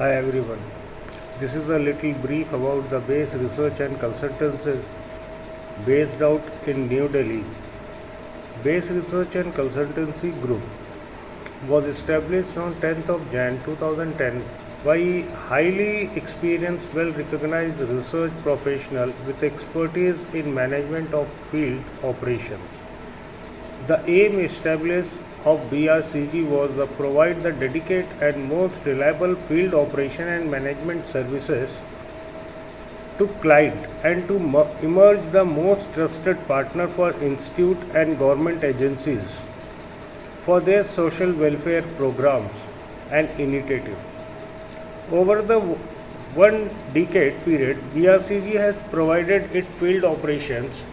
Hi everyone. This is a little brief about the base research and consultancy based out in New Delhi. Base Research and Consultancy Group was established on 10th of Jan 2010 by highly experienced, well recognized research professional with expertise in management of field operations. The aim established of BRCG was to provide the dedicated and most reliable field operation and management services to client and to emerge the most trusted partner for institute and government agencies for their social welfare programs and initiatives. Over the one decade period, BRCG has provided its field operations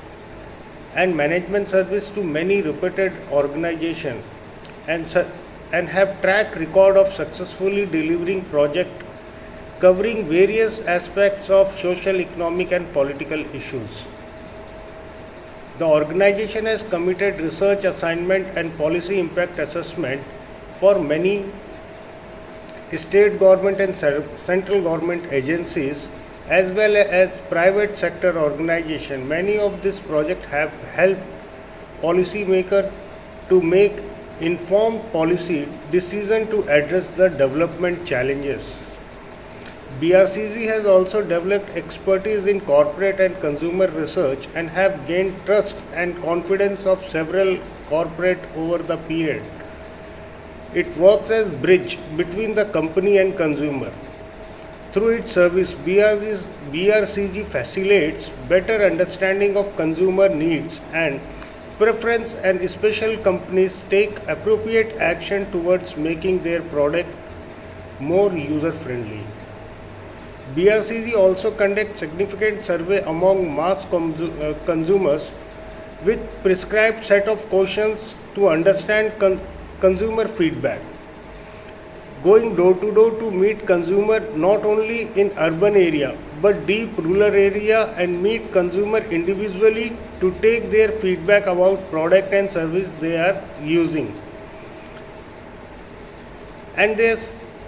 and management service to many reputed organizations and have track record of successfully delivering projects covering various aspects of social, economic and political issues. The organization has committed research assignment and policy impact assessment for many state government and central government agencies as well as private sector organizations. Many of these projects have helped policymakers to make informed policy decisions to address the development challenges. BRCG has also developed expertise in corporate and consumer research and have gained trust and confidence of several corporates over the period. It works as bridge between the company and consumer. Through its service, BRCG facilitates better understanding of consumer needs and preference, and special companies take appropriate action towards making their product more user friendly. BRCG also conducts significant survey among mass consumers with prescribed set of questions to understand consumer feedback. Going door to door to meet consumer not only in urban area but deep rural area and meet consumer individually to take their feedback about product and service they are using and their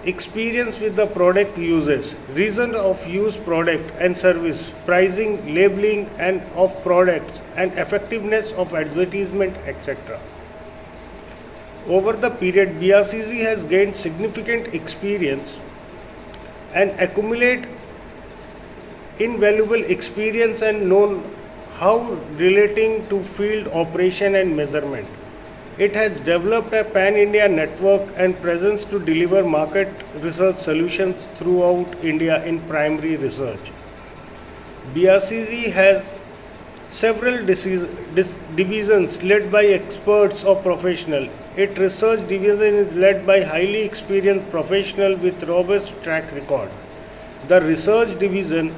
experience with the product uses, reason of use product and service, pricing, labeling and of products and effectiveness of advertisement, etc. Over the period, BRCG has gained significant experience and accumulate invaluable experience and known how relating to field operation and measurement. It has developed a pan-India network and presence to deliver market research solutions throughout India in primary research. BRCG has several divisions led by experts or professionals. Its research division is led by highly experienced professionals with robust track record. The research division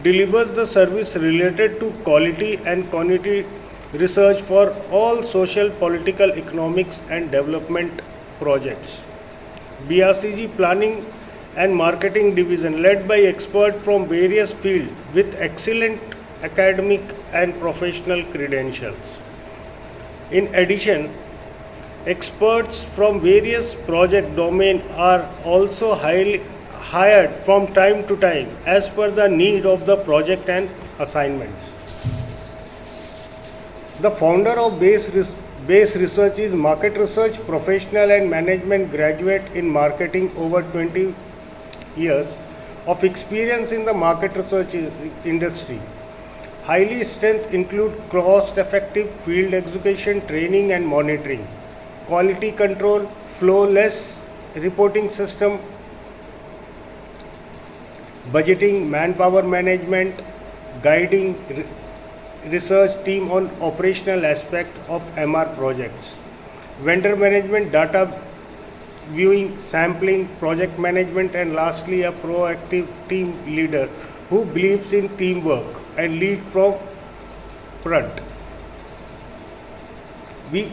delivers the service related to quality and quantity research for all social, political, economics and development projects. BRCG Planning and Marketing Division led by experts from various fields with excellent academic and professional credentials. In addition, experts from various project domains are also hired from time to time as per the need of the project and assignments. The founder of Base Research is market research professional and management graduate in marketing, over 20 years of experience in the market research industry. Highly strengths include cost-effective field execution, training and monitoring, quality control, flawless reporting system, budgeting, manpower management, guiding research team on operational aspect of MR projects, vendor management, data viewing, sampling, project management, and lastly a proactive team leader who believes in teamwork and lead from front. We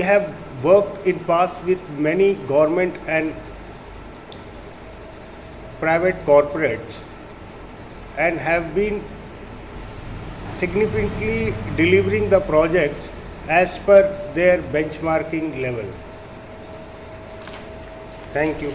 have worked in past with many government and private corporates and have been significantly delivering the projects as per their benchmarking level. Thank you.